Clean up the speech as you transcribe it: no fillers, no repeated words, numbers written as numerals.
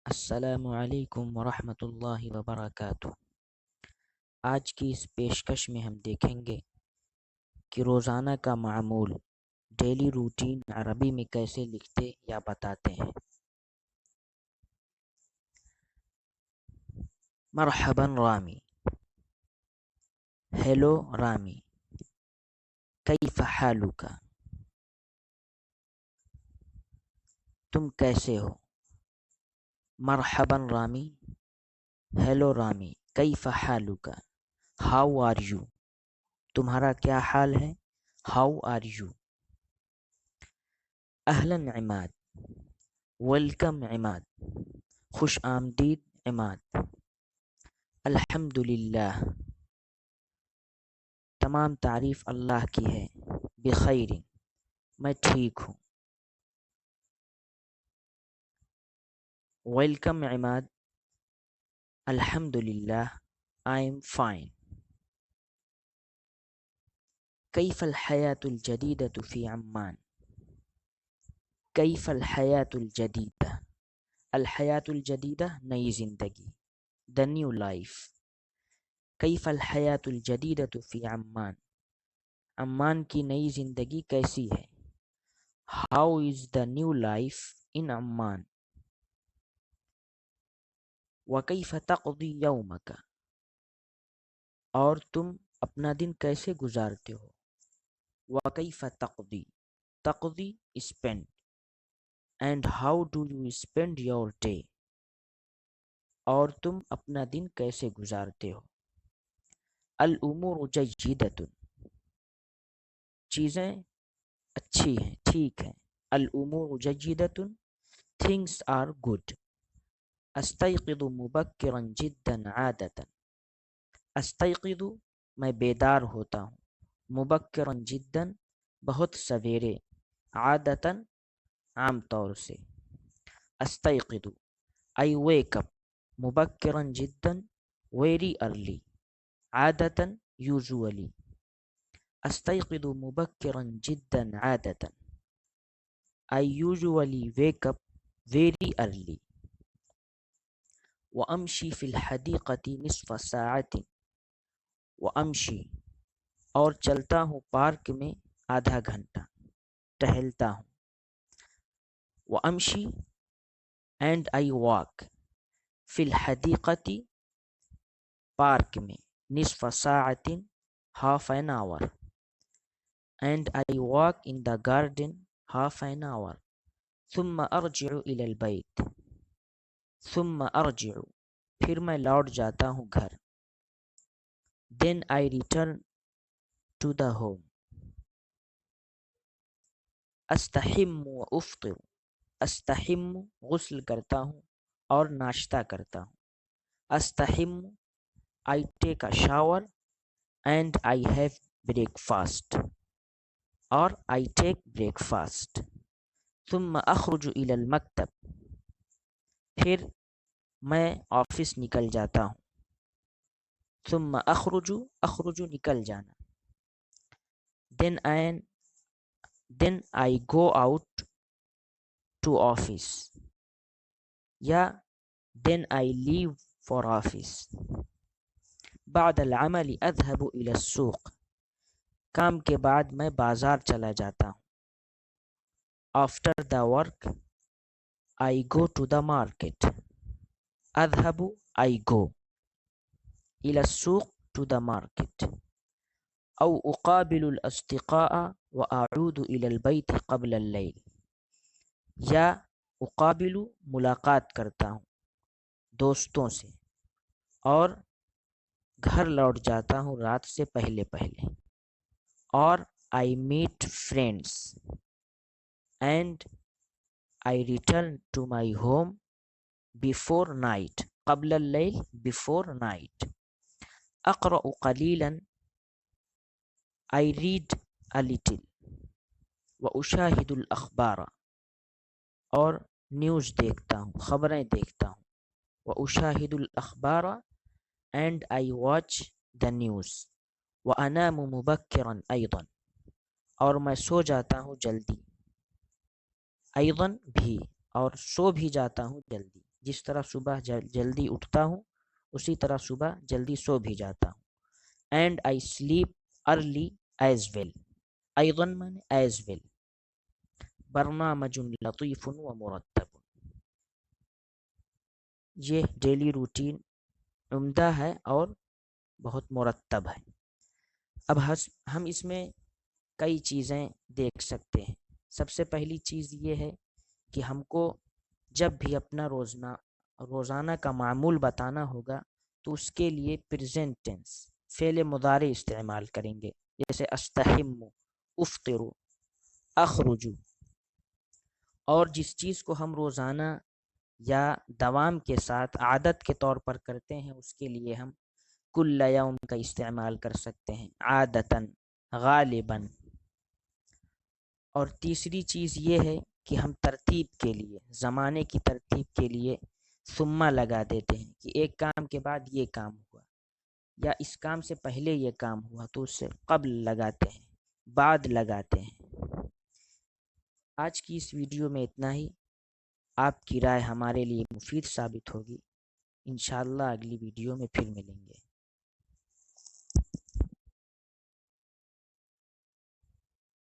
السلام علیکم ورحمۃ اللہ وبرکاتہ۔ آج کی اس پیشکش میں ہم دیکھیں گے کہ روزانہ کا معمول ڈیلی روٹین عربی میں کیسے لکھتے یا بتاتے ہیں۔ مرحبا رامی، ہیلو رامی، کیف حالک، تم کیسے ہو۔ مرحبا رامی، ہیلو رامی، کیف حالک، ہاؤ آر یو، تمہارا کیا حال ہے، ہاؤ آر یو۔ اہلاً عماد، ویلکم عماد، خوش آمدید عماد۔ الحمدللہ، تمام تعریف اللہ کی ہے، بخیر، میں ٹھیک ہوں۔ ویلکم عماد، الحمدللہ، آئی ایم فائن۔ کیف الحیاة الجدیدة فی عمان، کیف الحیاة الجدیدہ، الحیاة الجدیدہ نئی زندگی، the new life۔ کیف الحیاة الجدیدة فی عمان، عمان کی نئی زندگی کیسی ہے، how is the new life in Oman. وکیف تقضی یومک، اور تم اپنا دن کیسے گزارتے ہو۔ وکیف تقضی، تقضی spend، and how do you spend your day، اور تم اپنا دن کیسے گزارتے ہو۔ الامور جیدۃ، چیزیں اچھی ہیں، ٹھیک ہیں۔ الامور جیدۃ، things are good۔ استیقظ مبکرا جدا عادۃ، استیقظ میں بیدار ہوتا ہوں، مبکرا جدا بہت سویرے، عادتا عام طور سے۔ استیقظ I wake up، مبکرا جدا very early، عادتا usually۔ استيقظ مبكرا جدا عادة، I usually wake up very early۔ وأمشي في الحديقة نصف ساعة، وأمشي اور چلتا ہوں پارک میں آدھا گھنٹہ، ٹہلتا ہوں۔ وأمشي and I walk، في الحديقة پارک میں، نصف ساعة half an hour، and I walk in the garden half an hour۔ ثم أرجع إلى البيت، ثم أرجع پھر میں لوٹ جاتا ہوں گھر۔ then I return to the home۔ استحم وأفطر، استحم غسل کرتا ہوں اور ناشتہ کرتا ہوں۔ استحم I take a shower and I have breakfast، اور I take breakfast۔ ثم أخرج إلى المکتب، پھر میں آفس نکل جاتا ہوں۔ ثم أخرج، أخرج نکل جانا۔ then I go out to office، یا then I leave for office۔ بعد العمل أذهب إلى السوق، کام کے بعد میں بازار چلا جاتا ہوں۔ after the work I go to the market، أذهب I go، إلى السوق to the market۔ أو أقابل الأصدقاء وأعود إلى البيت قبل الليل، یا أقابل ملاقات کرتا ہوں دوستوں سے اور گھر لوٹ جاتا ہوں رات سے پہلے پہلے۔ اور I meet friends and I return to my home before night، قبل الليل before night۔ أقرأ قليلا I read a little، وأشاهد الأخبار اور نیوز دیکھتا ہوں، خبریں دیکھتا ہوں۔ وأشاهد الأخبار and I watch the news۔ وأنام مبكرا أيضا، اور میں سو جاتا ہوں جلدی۔ أيضا بھی، اور سو بھی جاتا ہوں جلدی۔ جس طرح صبح جلدی اٹھتا ہوں اسی طرح صبح جلدی سو بھی جاتا ہوں. And I sleep early as well. ایضاً مانے ایز ویل. برنامج لطیف و مرتب. یہ ڈیلی روٹین عمدہ ہے اور بہت مرتب ہے. اب ہم اس میں کئی چیزیں دیکھ سکتے ہیں. سب سے پہلی چیز یہ ہے کہ ہم کو جب بھی اپنا روزانہ کا معمول بتانا ہوگا تو اس کے لیے پریزنٹ ٹینس فعل مضارع استعمال کریں گے، جیسے استحم، افطر، اخرج. اور جس چیز کو ہم روزانہ یا دوام کے ساتھ عادت کے طور پر کرتے ہیں اس کے لیے ہم کل یوم کا استعمال کر سکتے ہیں، عادتاً، غالباً. اور تیسری چیز یہ ہے کہ ہم ترتیب کے لیے، زمانے کی ترتیب کے لیے ثم لگا دیتے ہیں کہ ایک کام کے بعد یہ کام ہوا یا اس کام سے پہلے یہ کام ہوا تو اس سے قبل لگاتے ہیں، بعد لگاتے ہیں. آج کی اس ویڈیو میں اتنا ہی. آپ کی رائے ہمارے لیے مفید ثابت ہوگی. انشاءاللہ اگلی ویڈیو میں پھر ملیں گے.